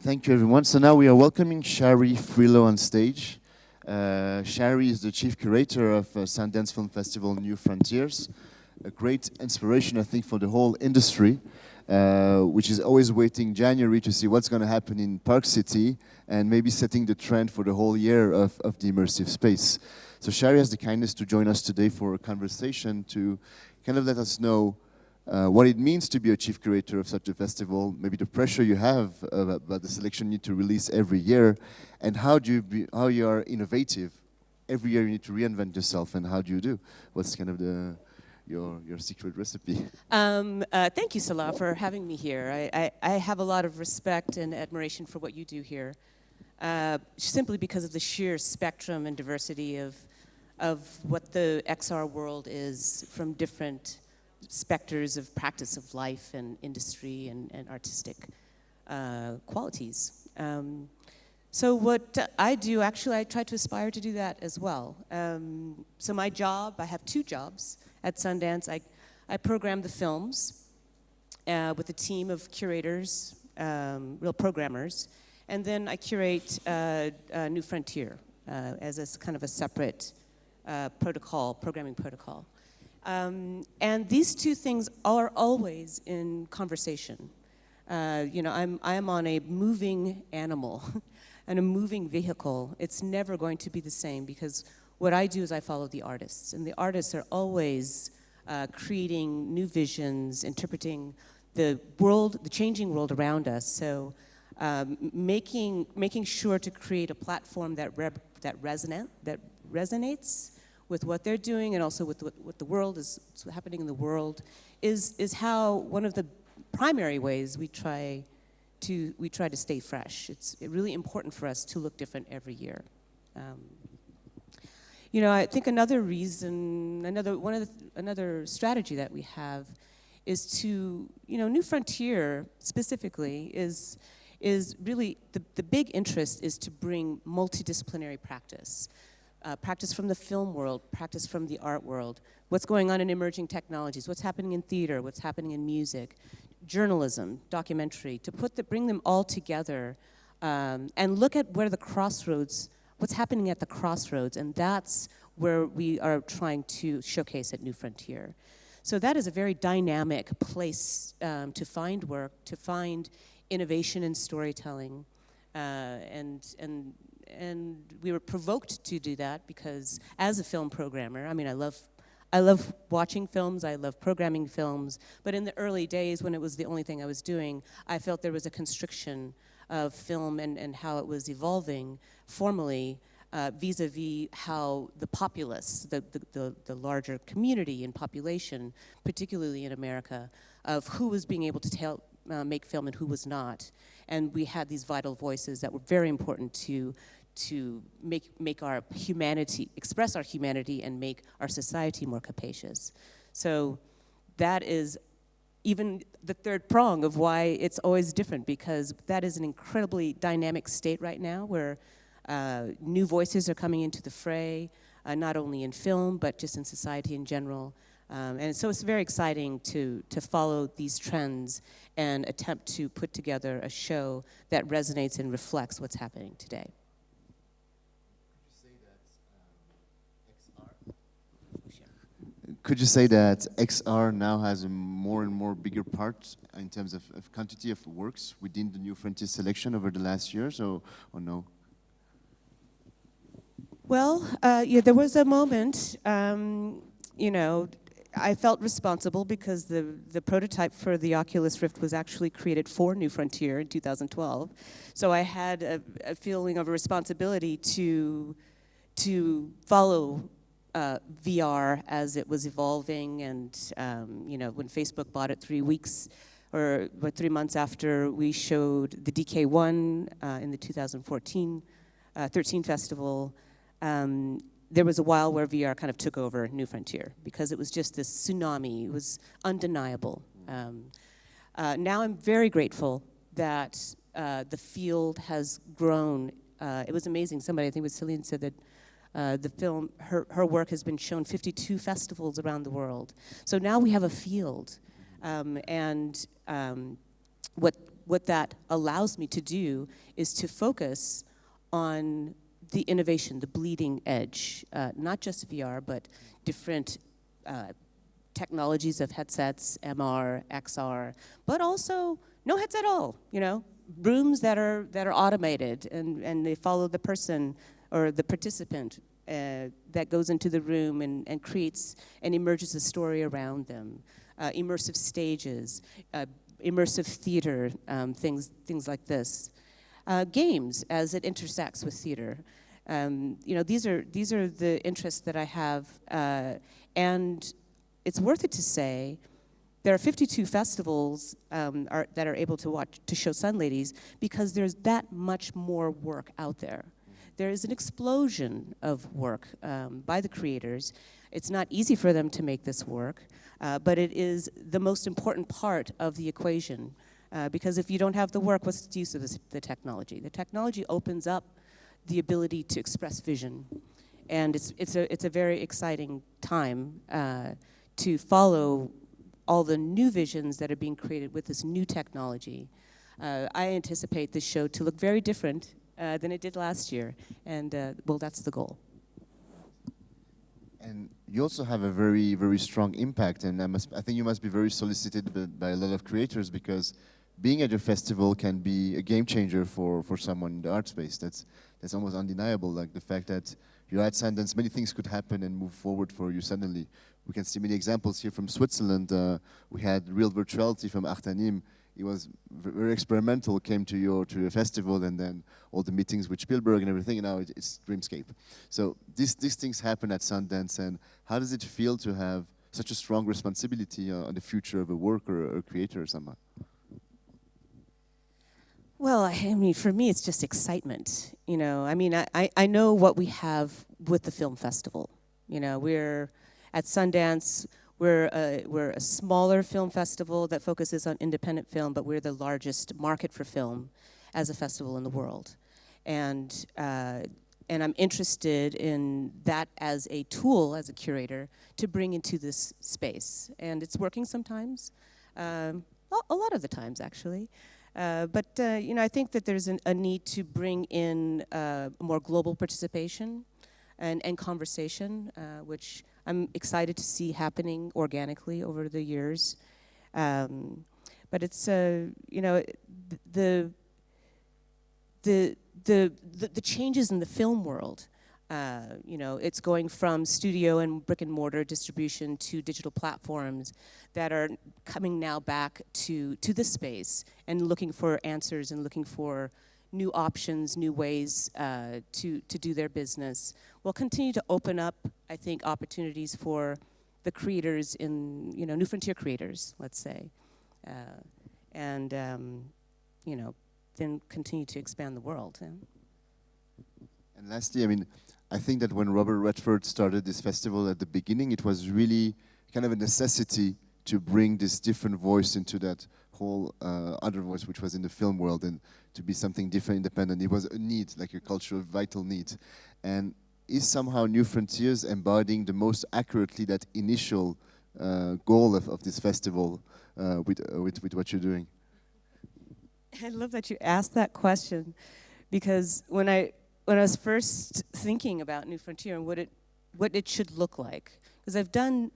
Thank you, everyone. So now we are welcoming Shari Frilot on stage. Shari is the chief curator of Sundance Film Festival New Frontiers, a great inspiration, I think, for the whole industry, which is always waiting January to see what's going to happen in Park City and maybe setting the trend for the whole year of the immersive space. So Shari has the kindness to join us today for a conversation to kind of let us know what it means to be a chief curator of such a festival, maybe the pressure you have about the selection you need to release every year, and how you are innovative. Every year you need to reinvent yourself, and how do you do? What's kind of your secret recipe? Thank you, Salar, for having me here. I have a lot of respect and admiration for what you do here, simply because of the sheer spectrum and diversity of what the XR world is, from different specters of practice of life and industry and artistic qualities. So what I do, actually, I try to aspire to do that as well. So my job, I have two jobs at Sundance. I program the films with a team of curators, real programmers, and then I curate New Frontier as a kind of a separate programming protocol. And these two things are always in conversation. You know, I am on a moving animal and a moving vehicle. It's never going to be the same, because what I do is I follow the artists, and the artists are always creating new visions, interpreting the world, the changing world around us. So making sure to create a platform that resonates with what they're doing, and also with what the world is happening in the world, is how one of the primary ways we try to stay fresh. It's really important for us to look different every year. You know, I think another strategy that we have is to, you know, New Frontier specifically is really the big interest is to bring multidisciplinary practice. Practice from the film world, practice from the art world, what's going on in emerging technologies, what's happening in theater, what's happening in music, journalism, documentary, to bring them all together and look at where the crossroads, what's happening at the crossroads, and that's where we are trying to showcase at New Frontier. So that is a very dynamic place to find work, to find innovation in storytelling, and we were provoked to do that because, as a film programmer, I mean, I love watching films, I love programming films, but in the early days when it was the only thing I was doing, I felt there was a constriction of film and how it was evolving formally vis-a-vis how the populace, the larger community and population, particularly in America, of who was being able to make film and who was not. And we had these vital voices that were very important to make our humanity, express our humanity, and make our society more capacious. So that is even the third prong of why it's always different, because that is an incredibly dynamic state right now where new voices are coming into the fray, not only in film, but just in society in general. And so it's very exciting to follow these trends and attempt to put together a show that resonates and reflects what's happening today. Could you say that XR now has a more and more bigger part in terms of quantity of works within the New Frontier selection over the last years, or no? Well, yeah, there was a moment, you know, I felt responsible because the prototype for the Oculus Rift was actually created for New Frontier in 2012. So I had a feeling of a responsibility to follow VR as it was evolving, and you know, when Facebook bought it 3 months after we showed the DK1 in the 2013 festival, there was a while where VR kind of took over New Frontier because it was just this tsunami. It was undeniable. Now I'm very grateful that the field has grown. It was amazing. Somebody, I think it was Celine, said that the film, her work has been shown 52 festivals around the world. So now we have a field. What what that allows me to do is to focus on the innovation, the bleeding edge, not just VR, but different technologies of headsets, MR, XR, but also no heads at all, you know, rooms that are automated and they follow the person or the participant that goes into the room and creates and emerges a story around them. Immersive stages, immersive theater, things like this. Games as it intersects with theater. You know, these are the interests that I have, and it's worth it to say there are 52 festivals that are able to show Sun Ladies because there's that much more work out there. There is an explosion of work by the creators. It's not easy for them to make this work, but it is the most important part of the equation. Because if you don't have the work, what's the use of the technology? The technology opens up the ability to express vision. And it's a very exciting time to follow all the new visions that are being created with this new technology. I anticipate this show to look very different than it did last year. And well, that's the goal. And you also have a very, very strong impact, and I think you must be very solicited by a lot of creators, because being at your festival can be a game changer for someone in the art space. That's almost undeniable, like the fact that you're at Sundance, many things could happen and move forward for you suddenly. We can see many examples here from Switzerland. We had Real Virtuality from Artanim. It was very experimental, came to your festival, and then all the meetings with Spielberg and everything, and now it's Dreamscape. So these things happen at Sundance, and how does it feel to have such a strong responsibility on the future of a work or a creator or someone? Well, I mean, for me, it's just excitement. You know, I mean, I know what we have with the film festival. You know, we're at Sundance. We're a smaller film festival that focuses on independent film, but we're the largest market for film as a festival in the world. And I'm interested in that as a tool, as a curator, to bring into this space. And it's working sometimes, a lot of the times, actually. But you know, I think that there's a need to bring in more global participation and conversation, which I'm excited to see happening organically over the years. But it's you know, the changes in the film world. You know, it's going from studio and brick and mortar distribution to digital platforms that are coming now back to this space and looking for answers and looking for new options, new ways to do their business. Will continue to open up, I think, opportunities for the creators in, you know, new frontier creators, let's say, and you know, then continue to expand the world. Yeah. And lastly, I mean, I think that when Robert Redford started this festival at the beginning, it was really kind of a necessity to bring this different voice into that whole other voice which was in the film world, and to be something different, independent. It was a need, like a cultural, vital need. And is somehow New Frontiers embodying the most accurately that initial goal of this festival with what you're doing? I love that you asked that question, because when I was first thinking about New Frontier and what it should look like, because I've done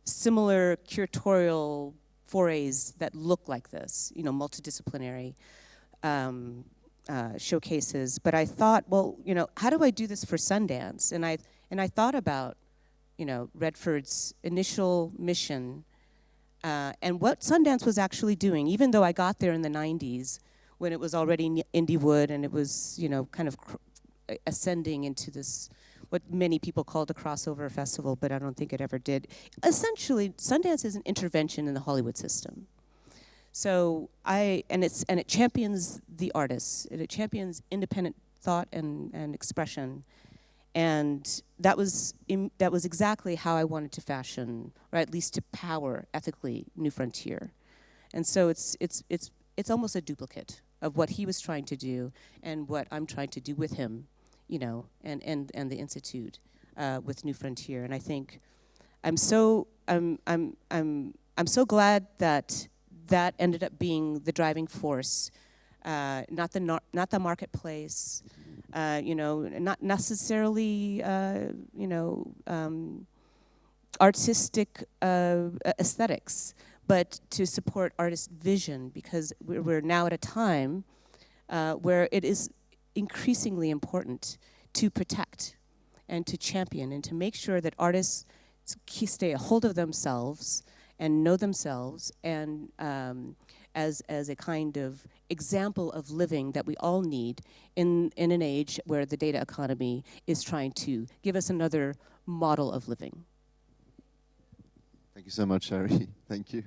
similar curatorial forays that look like this, you know, multidisciplinary showcases. But I thought, well, you know, how do I do this for Sundance? And I thought about, you know, Redford's initial mission and what Sundance was actually doing, even though I got there in the 90s when it was already Indiewood and it was, you know, kind of ascending into this, what many people called a crossover festival, but I don't think it ever did. Essentially, Sundance is an intervention in the Hollywood system. So it champions the artists, and it champions independent thought and expression. And that was exactly how I wanted to fashion, or at least to power ethically New Frontier. And so it's almost a duplicate of what he was trying to do and what I'm trying to do with him, you know, and the Institute with New Frontier. And I think I'm so glad that that ended up being the driving force, not the marketplace, not necessarily, artistic aesthetics, but to support artist vision, because we're now at a time where it is increasingly important to protect and to champion and to make sure that artists stay a hold of themselves and know themselves, and as a kind of example of living that we all need in an age where the data economy is trying to give us another model of living. Thank you so much, Shari. Thank you.